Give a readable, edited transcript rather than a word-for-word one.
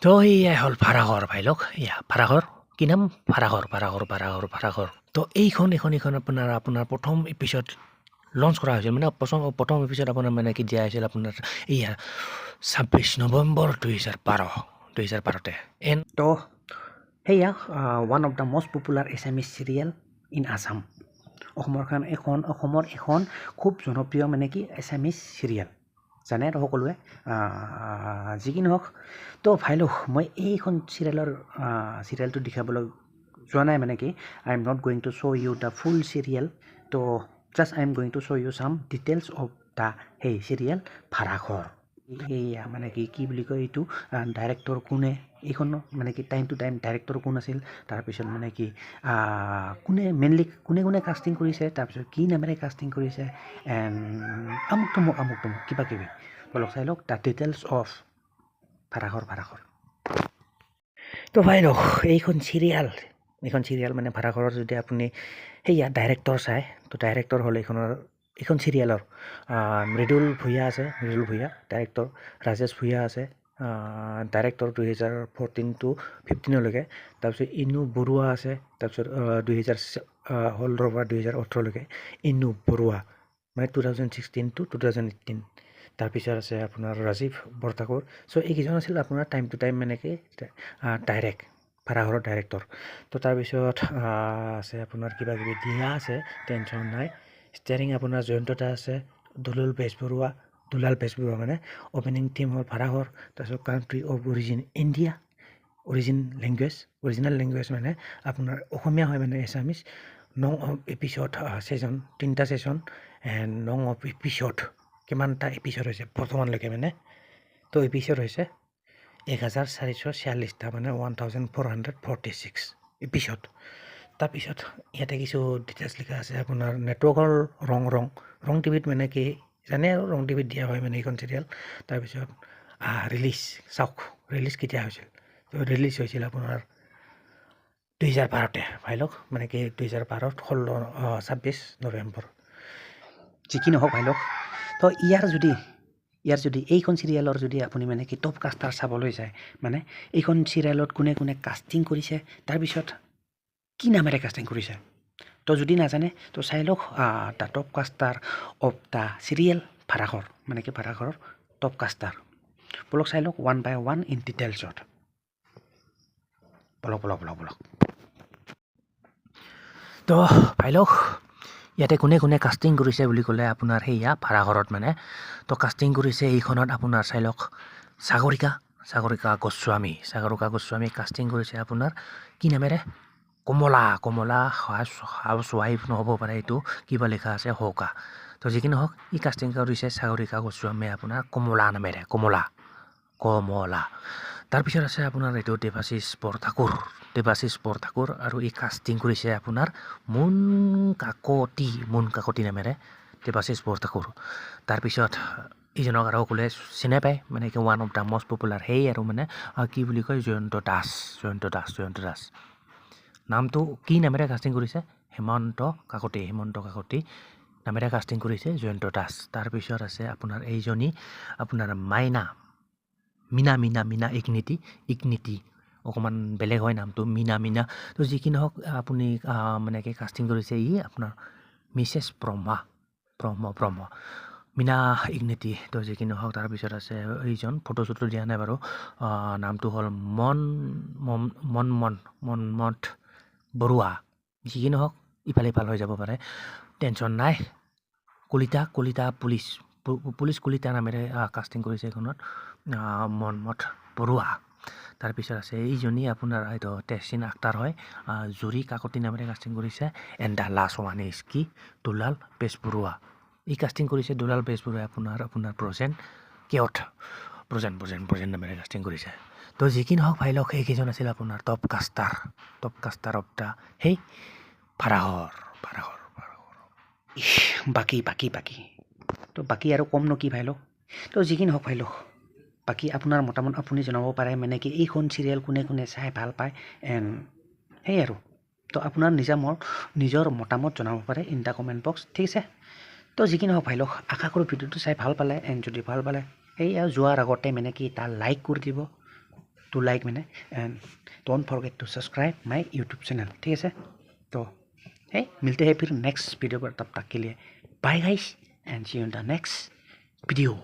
তো এয়াই হ'ল ভাড়াঘৰ ভাই লওক এয়া ভাড়াঘৰ কি নাম ভাড়াঘৰ তো এইখন আপোনাৰ প্ৰথম এপিছড লঞ্চ কৰা হৈছিল মানে প্ৰথম এপিছড আপোনাৰ মানে কি দিয়া হৈছিল আপোনাৰ এয়া 26 নৱেম্বৰ 2012তে তো সেয়া one of the most popular Assamese serial in Assam অসমৰ এখন খুব জনপ্ৰিয় মানে কি এছামিজ চিৰিয়েল জানে আৰু সকলোৱে যি কি নহওক তো ভাই লোক মই এইখন চিৰিয়েলটো দেখাবলৈ যোৱা নাই মানে কি I am not going to show' you the full serial তো just I am going to show' you some details of the সেই চিৰিয়েল ভাড়াঘৰ এইয়া মানে কি বুলি কয় এইটো ডাইৰেক্টৰ কোনে এইখন মানে কি টাইম টু টাইম ডাইৰেক্টৰ কোন আছিল তাৰপিছত মানে কি মেইনলি কোনে কাষ্টিং কৰিছে তাৰপিছত কি নামেৰে কাষ্টিং কৰিছে এণ্ড আমুক তমুক কিবা কিবি বলক চাই লওক দ্য ডিটেইলছ অফ ভাড়াঘৰ তো ভাই লওক এইখন চিৰিয়েল মানে ভাড়াঘৰৰ যদি আপুনি সেয়া ডাইৰেক্টৰ চায় তো ডাইৰেক্টৰ হ'ল এইখন চিৰিয়েলৰ মৃদুল ভূঞা ডাইৰেক্টৰ ৰাজেশ ভূঞা আছে ডাইৰেক্টৰ 2014 to 15লৈকে তাৰপিছত ইনু বৰুৱা আছে তাৰপিছত 2018লৈকে ইনু বৰুৱা মানে 2016 to 2018 তাৰপিছত আছে আপোনাৰ ৰাজীৱ বৰঠাকুৰ চ' এইকেইজন আছিল আপোনাৰ টাইম টু টাইম মানে কি ভাড়াঘৰৰ ডাইৰেক্টৰ তো তাৰপিছত আছে আপোনাৰ কিবা কিবি দিয়া আছে টেনশ্যন নাই ষ্টেয়াৰিং আপোনাৰ জয়ন্ত দা আছে দুলাল বেজবৰুৱা মানে অপেনিং টিম হ'ল ভাড়াঘৰ তাৰপিছত country of origin India original language মানে আপোনাৰ অসমীয়া হয় মানে এছামিজ নং অফ এপিছড তিনিটা ছেশ্যন এণ্ড নং অফ এপিছড কিমানটা এপিছড হৈছে বৰ্তমানলৈকে মানে তো এপিছড হৈছে 1446টা মানে 1446 এপিছড তাৰপিছত ইয়াতে কিছু ডিটেইলছ লিখা আছে আপোনাৰ নেটৱৰ্কৰ ৰং টিভিত মানে কি জানে আৰু ৰং টিভিত দিয়া হয় মানে এইখন চিৰিয়েল তাৰপিছত ৰিলিজ কেতিয়া হৈছিল তো ৰিলিজ হৈছিল আপোনাৰ 2012তে ভাই লওক মানে কি 2012ত 26 নৱেম্বৰ যি কি নহওক ভাই লওক তো ইয়াৰ যদি এইখন চিৰিয়েলৰ যদি আপুনি মানে কি টপ কাষ্টাৰ চাবলৈ যায় মানে এইখন চিৰিয়েলত কোনে কাষ্টিং কৰিছে তাৰপিছত কি নামেৰে কাষ্টিং কৰিছে তো যদি নাজানে তো চাই লওক the top caster of the serial ভাড়াঘৰ মানে কি ভাড়াঘৰৰ টপ কাষ্টাৰ বলক চাই লওক ওৱান বাই ওৱান ইন ডিটেইলছত বলক তো ভাই লওক ইয়াতে কোনে কাষ্টিং কৰিছে বুলি ক'লে আপোনাৰ সেয়া ভাড়াঘৰত মানে তো কাষ্টিং কৰিছে এইখনত আপোনাৰ চাই লওক সাগৰিকা গোস্বামী কাষ্টিং কৰিছে আপোনাৰ কি নামেৰে কমলা হাউচ ৱাইফ নহ'ব পাৰে এইটো কিবা লিখা আছে হৌকা তো যি কি নহওক ই কাষ্টিং কৰিছে সাগৰিকা গোস্বামীয়ে আপোনাৰ কমলা নামেৰে কমলা তাৰপিছত আছে আপোনাৰ এইটো দেৱাশিষ বৰঠাকুৰ আৰু ই কাষ্টিং কৰিছে আপোনাৰ মুন কাকতি নামেৰে দেৱাশিষ বৰঠাকুৰ তাৰপিছত ইজনক আৰু সকলোৱে চিনি পায় মানে কি one of the most popular সেই আৰু মানে কি বুলি কয় জয়ন্ত দাস নামটো কি নামেৰে কাষ্টিং কৰিছে হেমন্ত কাকতি নামেৰে কাষ্টিং কৰিছে জয়ন্ত দাস তাৰপিছত আছে আপোনাৰ এইজনী আপোনাৰ মিনা ইগনিটি অকণমান বেলেগ হয় নামটো মিনা তো যি কি নহওক আপুনি মানে কি কাষ্টিং কৰিছে ই আপোনাৰ মিছেছ ব্ৰহ্ম মিনা ইগনিটি তো যি কি নহওক তাৰপিছত আছে এইজন ফটো চটো দিয়া নাই বাৰু নামটো হ'ল মনমথ বৰুৱা যি কি নহওক ইফাল হৈ যাব পাৰে টেনশ্যন নাই কলিতা পুলিচ কলিতা নামেৰে কাষ্টিং কৰিছে এইখনত মনমথ বৰুৱা তাৰপিছত আছে এইজনী আপোনাৰ এইটো তেহচিন আক্তাৰ হয় জুৰি কাকতি নামেৰে কাষ্টিং কৰিছে and the last one is কি দুলাল বেজবৰুৱা ই কাষ্টিং কৰিছে দুলাল বেজবৰুৱাই আপোনাৰ প্ৰজেন নামেৰে কাষ্টিং কৰিছে তো যি কি নহওক ভাই লওক এইকেইজন আছিল আপোনাৰ টপ কাষ্টাৰ অফ দ্য সেই ভাড়াঘৰ বাকী তো বাকী আৰু কমনো কি ভাই লওক তো যি কি নহওক ভাই লওক বাকী আপোনাৰ মতামত আপুনি জনাব পাৰে মানে কি এইখন চিৰিয়েল কোনে চাই ভাল পায় এণ্ড সেই আৰু তো আপোনাৰ নিজৰ মতামত জনাব পাৰে ইন দ্য কমেণ্ট বক্স ঠিক আছে তো যি কি নহওক ভাই লওক আশা কৰোঁ ভিডিঅ'টো চাই ভাল পালে এণ্ড যদি ভাল পালে সেয়া যোৱাৰ আগতে মানে কি এটা লাইক কৰি দিব टू लाइक मैंने and don't forget to subscribe my YouTube channel. ठीक है तो है मिलते हैं फिर नेक्स्ट वीडियो पर, तब तक के लिए bye guys and see you in the next video.